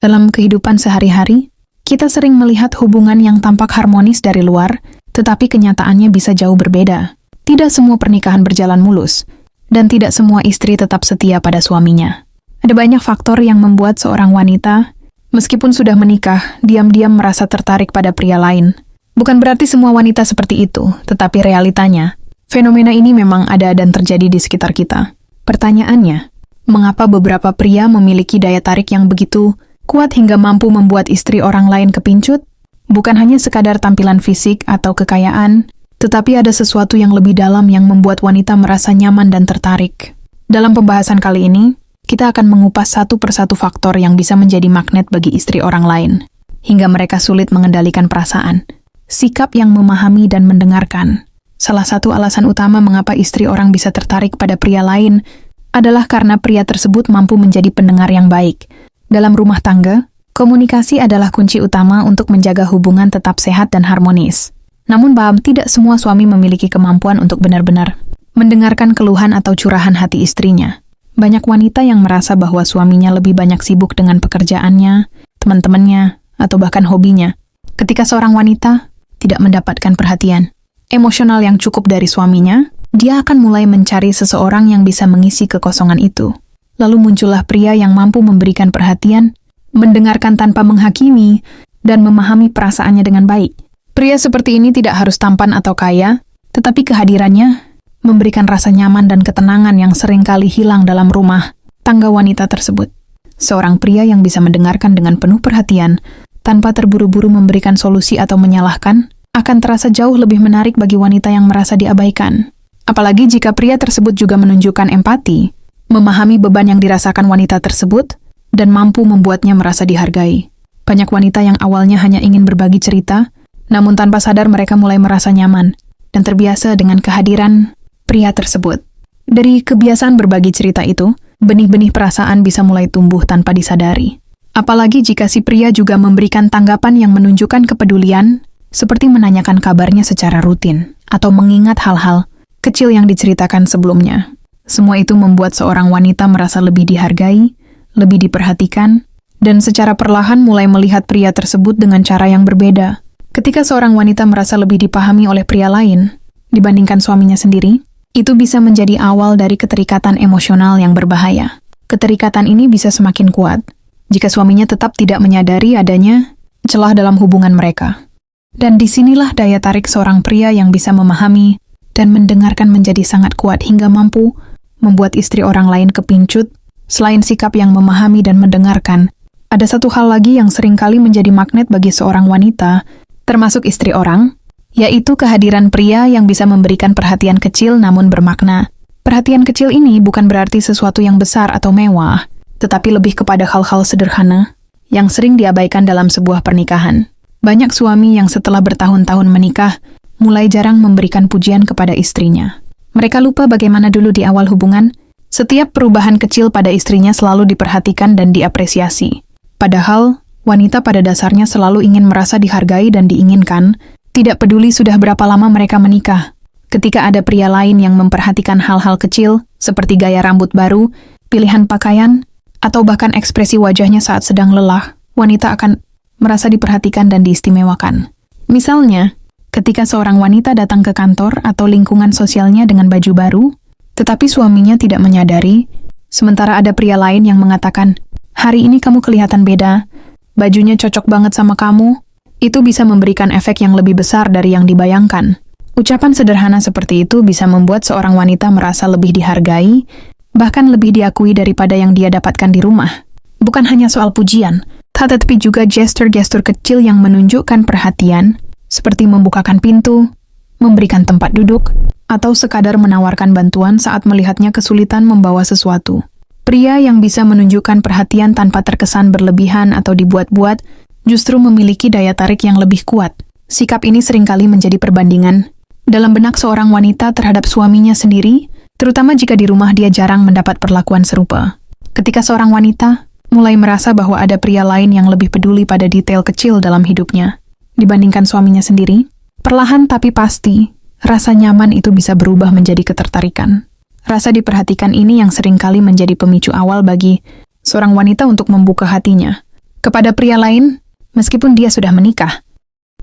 Dalam kehidupan sehari-hari, kita sering melihat hubungan yang tampak harmonis dari luar, tetapi kenyataannya bisa jauh berbeda. Tidak semua pernikahan berjalan mulus, dan tidak semua istri tetap setia pada suaminya. Ada banyak faktor yang membuat seorang wanita, meskipun sudah menikah, diam-diam merasa tertarik pada pria lain. Bukan berarti semua wanita seperti itu, tetapi realitanya, fenomena ini memang ada dan terjadi di sekitar kita. Pertanyaannya, mengapa beberapa pria memiliki daya tarik yang begitu kuat hingga mampu membuat istri orang lain kepincut? Bukan hanya sekadar tampilan fisik atau kekayaan, tetapi ada sesuatu yang lebih dalam yang membuat wanita merasa nyaman dan tertarik. Dalam pembahasan kali ini, kita akan mengupas satu persatu faktor yang bisa menjadi magnet bagi istri orang lain, hingga mereka sulit mengendalikan perasaan. Sikap yang memahami dan mendengarkan. Salah satu alasan utama mengapa istri orang bisa tertarik pada pria lain adalah karena pria tersebut mampu menjadi pendengar yang baik. Dalam rumah tangga, komunikasi adalah kunci utama untuk menjaga hubungan tetap sehat dan harmonis. Namun, tidak semua suami memiliki kemampuan untuk benar-benar mendengarkan keluhan atau curahan hati istrinya. Banyak wanita yang merasa bahwa suaminya lebih banyak sibuk dengan pekerjaannya, teman-temannya, atau bahkan hobinya. Ketika seorang wanita tidak mendapatkan perhatian emosional yang cukup dari suaminya, dia akan mulai mencari seseorang yang bisa mengisi kekosongan itu. Lalu muncullah pria yang mampu memberikan perhatian, mendengarkan tanpa menghakimi, dan memahami perasaannya dengan baik. Pria seperti ini tidak harus tampan atau kaya, tetapi kehadirannya memberikan rasa nyaman dan ketenangan yang seringkali hilang dalam rumah tangga wanita tersebut. Seorang pria yang bisa mendengarkan dengan penuh perhatian, tanpa terburu-buru memberikan solusi atau menyalahkan, akan terasa jauh lebih menarik bagi wanita yang merasa diabaikan. Apalagi jika pria tersebut juga menunjukkan empati, memahami beban yang dirasakan wanita tersebut, dan mampu membuatnya merasa dihargai. Banyak wanita yang awalnya hanya ingin berbagi cerita, namun tanpa sadar mereka mulai merasa nyaman dan terbiasa dengan kehadiran pria tersebut. Dari kebiasaan berbagi cerita itu, benih-benih perasaan bisa mulai tumbuh tanpa disadari. Apalagi jika si pria juga memberikan tanggapan yang menunjukkan kepedulian, seperti menanyakan kabarnya secara rutin, atau mengingat hal-hal kecil yang diceritakan sebelumnya. Semua itu membuat seorang wanita merasa lebih dihargai, lebih diperhatikan, dan secara perlahan mulai melihat pria tersebut dengan cara yang berbeda. Ketika seorang wanita merasa lebih dipahami oleh pria lain dibandingkan suaminya sendiri, itu bisa menjadi awal dari keterikatan emosional yang berbahaya. Keterikatan ini bisa semakin kuat jika suaminya tetap tidak menyadari adanya celah dalam hubungan mereka. Dan disinilah daya tarik seorang pria yang bisa memahami dan mendengarkan menjadi sangat kuat hingga mampu membuat istri orang lain kepincut. Selain sikap yang memahami dan mendengarkan, ada satu hal lagi yang seringkali menjadi magnet bagi seorang wanita, termasuk istri orang, yaitu kehadiran pria yang bisa memberikan perhatian kecil namun bermakna. Perhatian kecil ini bukan berarti sesuatu yang besar atau mewah, tetapi lebih kepada hal-hal sederhana yang sering diabaikan dalam sebuah pernikahan. Banyak suami yang setelah bertahun-tahun menikah, mulai jarang memberikan pujian kepada istrinya. Mereka lupa bagaimana dulu di awal hubungan, setiap perubahan kecil pada istrinya selalu diperhatikan dan diapresiasi. Padahal, wanita pada dasarnya selalu ingin merasa dihargai dan diinginkan, tidak peduli sudah berapa lama mereka menikah. Ketika ada pria lain yang memperhatikan hal-hal kecil, seperti gaya rambut baru, pilihan pakaian, atau bahkan ekspresi wajahnya saat sedang lelah, wanita akan merasa diperhatikan dan diistimewakan. Misalnya, ketika seorang wanita datang ke kantor atau lingkungan sosialnya dengan baju baru, tetapi suaminya tidak menyadari, sementara ada pria lain yang mengatakan, "Hari ini kamu kelihatan beda, bajunya cocok banget sama kamu," itu bisa memberikan efek yang lebih besar dari yang dibayangkan. Ucapan sederhana seperti itu bisa membuat seorang wanita merasa lebih dihargai, bahkan lebih diakui daripada yang dia dapatkan di rumah. Bukan hanya soal pujian, tetapi juga gestur-gestur kecil yang menunjukkan perhatian, seperti membukakan pintu, memberikan tempat duduk, atau sekadar menawarkan bantuan saat melihatnya kesulitan membawa sesuatu. Pria yang bisa menunjukkan perhatian tanpa terkesan berlebihan atau dibuat-buat, justru memiliki daya tarik yang lebih kuat. Sikap ini seringkali menjadi perbandingan dalam benak seorang wanita terhadap suaminya sendiri, terutama jika di rumah dia jarang mendapat perlakuan serupa. Ketika seorang wanita mulai merasa bahwa ada pria lain yang lebih peduli pada detail kecil dalam hidupnya dibandingkan suaminya sendiri, perlahan tapi pasti, rasa nyaman itu bisa berubah menjadi ketertarikan. Rasa diperhatikan ini yang seringkali menjadi pemicu awal bagi seorang wanita untuk membuka hatinya. Kepada pria lain, meskipun dia sudah menikah,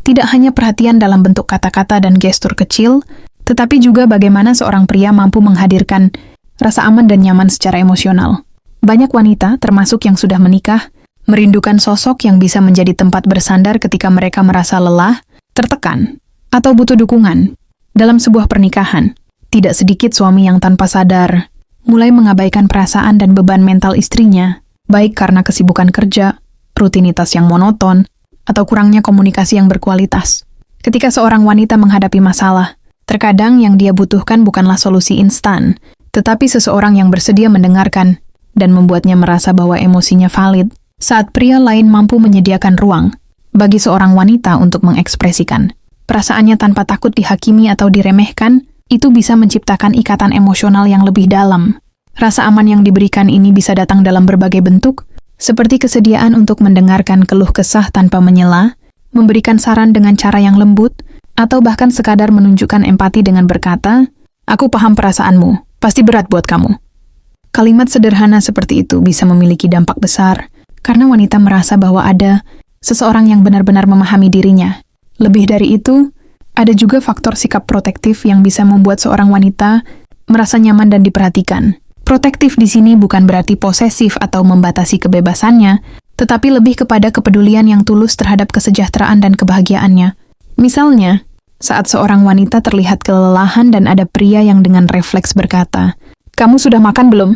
tidak hanya perhatian dalam bentuk kata-kata dan gestur kecil, tetapi juga bagaimana seorang pria mampu menghadirkan rasa aman dan nyaman secara emosional. Banyak wanita, termasuk yang sudah menikah, merindukan sosok yang bisa menjadi tempat bersandar ketika mereka merasa lelah, tertekan, atau butuh dukungan. Dalam sebuah pernikahan, tidak sedikit suami yang tanpa sadar mulai mengabaikan perasaan dan beban mental istrinya, baik karena kesibukan kerja, rutinitas yang monoton, atau kurangnya komunikasi yang berkualitas. Ketika seorang wanita menghadapi masalah, terkadang yang dia butuhkan bukanlah solusi instan, tetapi seseorang yang bersedia mendengarkan dan membuatnya merasa bahwa emosinya valid, saat pria lain mampu menyediakan ruang bagi seorang wanita untuk mengekspresikan perasaannya tanpa takut dihakimi atau diremehkan, itu bisa menciptakan ikatan emosional yang lebih dalam. Rasa aman yang diberikan ini bisa datang dalam berbagai bentuk, seperti kesediaan untuk mendengarkan keluh kesah tanpa menyela, memberikan saran dengan cara yang lembut, atau bahkan sekadar menunjukkan empati dengan berkata, "Aku paham perasaanmu, pasti berat buat kamu." Kalimat sederhana seperti itu bisa memiliki dampak besar, karena wanita merasa bahwa ada seseorang yang benar-benar memahami dirinya. Lebih dari itu, ada juga faktor sikap protektif yang bisa membuat seorang wanita merasa nyaman dan diperhatikan. Protektif di sini bukan berarti posesif atau membatasi kebebasannya, tetapi lebih kepada kepedulian yang tulus terhadap kesejahteraan dan kebahagiaannya. Misalnya, saat seorang wanita terlihat kelelahan dan ada pria yang dengan refleks berkata, "Kamu sudah makan belum?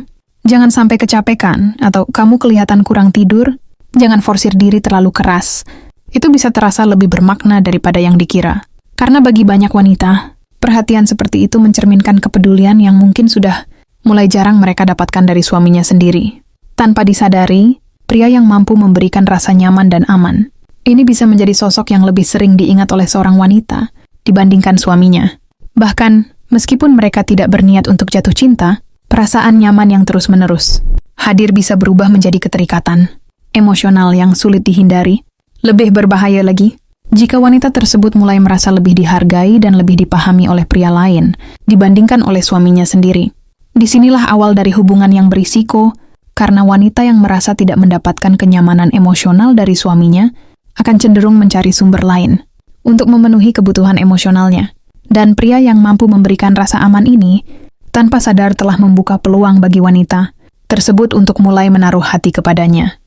Jangan sampai kecapekan," atau "Kamu kelihatan kurang tidur, jangan forsir diri terlalu keras." Itu bisa terasa lebih bermakna daripada yang dikira. Karena bagi banyak wanita, perhatian seperti itu mencerminkan kepedulian yang mungkin sudah mulai jarang mereka dapatkan dari suaminya sendiri. Tanpa disadari, pria yang mampu memberikan rasa nyaman dan aman, ini bisa menjadi sosok yang lebih sering diingat oleh seorang wanita dibandingkan suaminya. Bahkan, meskipun mereka tidak berniat untuk jatuh cinta, perasaan nyaman yang terus-menerus hadir bisa berubah menjadi keterikatan emosional yang sulit dihindari. Lebih berbahaya lagi, jika wanita tersebut mulai merasa lebih dihargai dan lebih dipahami oleh pria lain dibandingkan oleh suaminya sendiri. Disinilah awal dari hubungan yang berisiko, karena wanita yang merasa tidak mendapatkan kenyamanan emosional dari suaminya akan cenderung mencari sumber lain untuk memenuhi kebutuhan emosionalnya. Dan pria yang mampu memberikan rasa aman ini, tanpa sadar telah membuka peluang bagi wanita tersebut untuk mulai menaruh hati kepadanya.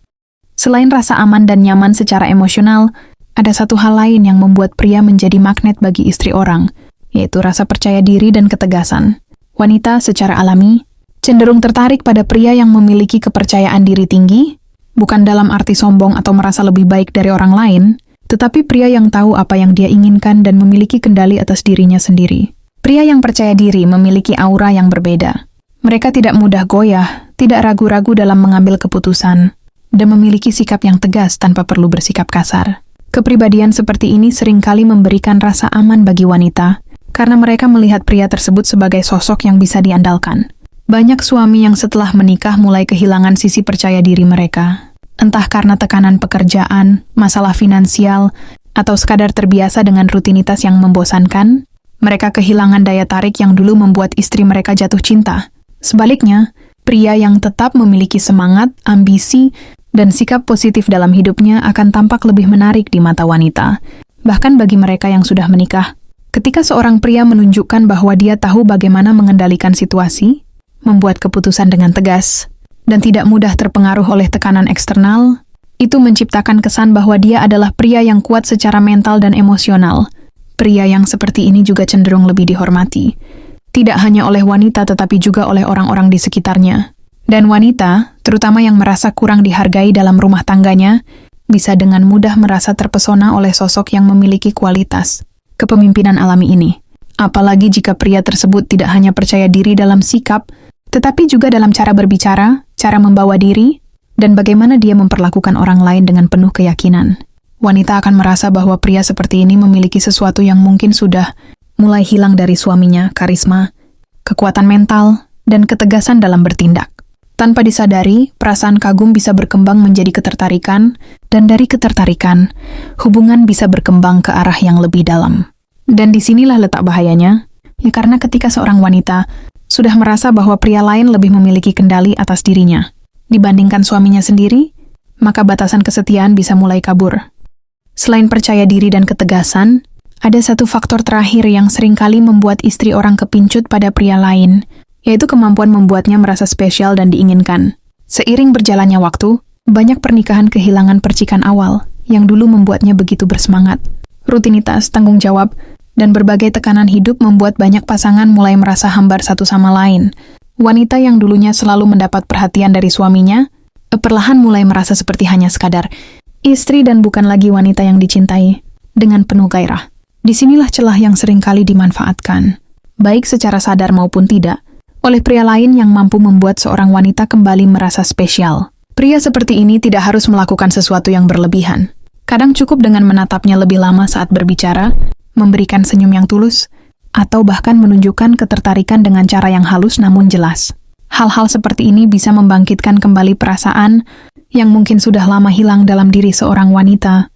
Selain rasa aman dan nyaman secara emosional, ada satu hal lain yang membuat pria menjadi magnet bagi istri orang, yaitu rasa percaya diri dan ketegasan. Wanita secara alami cenderung tertarik pada pria yang memiliki kepercayaan diri tinggi, bukan dalam arti sombong atau merasa lebih baik dari orang lain, tetapi pria yang tahu apa yang dia inginkan dan memiliki kendali atas dirinya sendiri. Pria yang percaya diri memiliki aura yang berbeda. Mereka tidak mudah goyah, tidak ragu-ragu dalam mengambil keputusan, dan memiliki sikap yang tegas tanpa perlu bersikap kasar. Kepribadian seperti ini seringkali memberikan rasa aman bagi wanita, karena mereka melihat pria tersebut sebagai sosok yang bisa diandalkan. Banyak suami yang setelah menikah mulai kehilangan sisi percaya diri mereka, entah karena tekanan pekerjaan, masalah finansial, atau sekadar terbiasa dengan rutinitas yang membosankan. Mereka kehilangan daya tarik yang dulu membuat istri mereka jatuh cinta. Sebaliknya, pria yang tetap memiliki semangat, ambisi, dan sikap positif dalam hidupnya akan tampak lebih menarik di mata wanita. Bahkan bagi mereka yang sudah menikah, ketika seorang pria menunjukkan bahwa dia tahu bagaimana mengendalikan situasi, membuat keputusan dengan tegas, dan tidak mudah terpengaruh oleh tekanan eksternal, itu menciptakan kesan bahwa dia adalah pria yang kuat secara mental dan emosional. Pria yang seperti ini juga cenderung lebih dihormati, tidak hanya oleh wanita tetapi juga oleh orang-orang di sekitarnya. Dan wanita, terutama yang merasa kurang dihargai dalam rumah tangganya, bisa dengan mudah merasa terpesona oleh sosok yang memiliki kualitas kepemimpinan alami ini. Apalagi jika pria tersebut tidak hanya percaya diri dalam sikap, tetapi juga dalam cara berbicara, cara membawa diri, dan bagaimana dia memperlakukan orang lain dengan penuh keyakinan. Wanita akan merasa bahwa pria seperti ini memiliki sesuatu yang mungkin sudah mulai hilang dari suaminya, karisma, kekuatan mental, dan ketegasan dalam bertindak. Tanpa disadari, perasaan kagum bisa berkembang menjadi ketertarikan, dan dari ketertarikan, hubungan bisa berkembang ke arah yang lebih dalam. Dan disinilah letak bahayanya, ya karena ketika seorang wanita sudah merasa bahwa pria lain lebih memiliki kendali atas dirinya dibandingkan suaminya sendiri, maka batasan kesetiaan bisa mulai kabur. Selain percaya diri dan ketegasan, ada satu faktor terakhir yang seringkali membuat istri orang kepincut pada pria lain, yaitu kemampuan membuatnya merasa spesial dan diinginkan. Seiring berjalannya waktu, banyak pernikahan kehilangan percikan awal yang dulu membuatnya begitu bersemangat. Rutinitas, tanggung jawab, dan berbagai tekanan hidup membuat banyak pasangan mulai merasa hambar satu sama lain. Wanita yang dulunya selalu mendapat perhatian dari suaminya, perlahan mulai merasa seperti hanya sekadar istri dan bukan lagi wanita yang dicintai dengan penuh gairah. Disinilah celah yang seringkali dimanfaatkan, baik secara sadar maupun tidak, oleh pria lain yang mampu membuat seorang wanita kembali merasa spesial. Pria seperti ini tidak harus melakukan sesuatu yang berlebihan. Kadang cukup dengan menatapnya lebih lama saat berbicara, memberikan senyum yang tulus, atau bahkan menunjukkan ketertarikan dengan cara yang halus namun jelas. Hal-hal seperti ini bisa membangkitkan kembali perasaan yang mungkin sudah lama hilang dalam diri seorang wanita.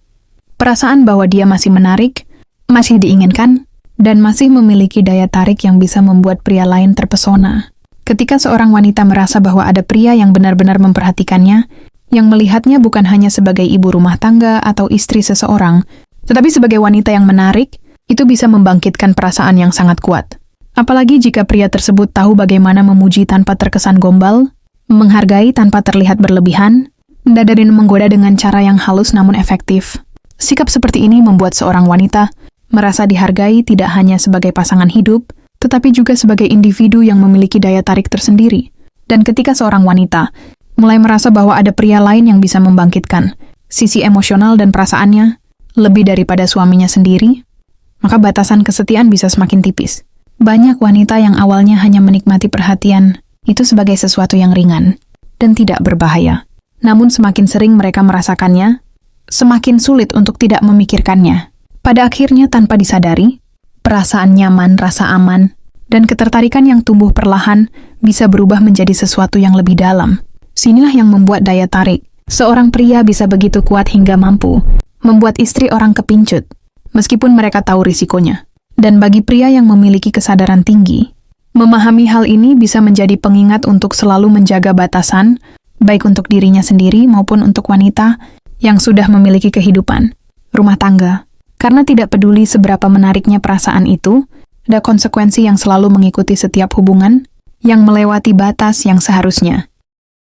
Perasaan bahwa dia masih menarik, masih diinginkan, dan masih memiliki daya tarik yang bisa membuat pria lain terpesona. Ketika seorang wanita merasa bahwa ada pria yang benar-benar memperhatikannya, yang melihatnya bukan hanya sebagai ibu rumah tangga atau istri seseorang, tetapi sebagai wanita yang menarik, itu bisa membangkitkan perasaan yang sangat kuat. Apalagi jika pria tersebut tahu bagaimana memuji tanpa terkesan gombal, menghargai tanpa terlihat berlebihan, dan menggoda dengan cara yang halus namun efektif. Sikap seperti ini membuat seorang wanita merasa dihargai tidak hanya sebagai pasangan hidup, tetapi juga sebagai individu yang memiliki daya tarik tersendiri. Dan ketika seorang wanita mulai merasa bahwa ada pria lain yang bisa membangkitkan sisi emosional dan perasaannya lebih daripada suaminya sendiri, maka batasan kesetiaan bisa semakin tipis. Banyak wanita yang awalnya hanya menikmati perhatian itu sebagai sesuatu yang ringan dan tidak berbahaya. Namun semakin sering mereka merasakannya, semakin sulit untuk tidak memikirkannya. Pada akhirnya tanpa disadari, perasaan nyaman, rasa aman, dan ketertarikan yang tumbuh perlahan bisa berubah menjadi sesuatu yang lebih dalam. Sinilah yang membuat daya tarik. Seorang pria bisa begitu kuat hingga mampu membuat istri orang kepincut, meskipun mereka tahu risikonya. Dan bagi pria yang memiliki kesadaran tinggi, memahami hal ini bisa menjadi pengingat untuk selalu menjaga batasan, baik untuk dirinya sendiri maupun untuk wanita yang sudah memiliki kehidupan rumah tangga. Karena tidak peduli seberapa menariknya perasaan itu, ada konsekuensi yang selalu mengikuti setiap hubungan yang melewati batas yang seharusnya.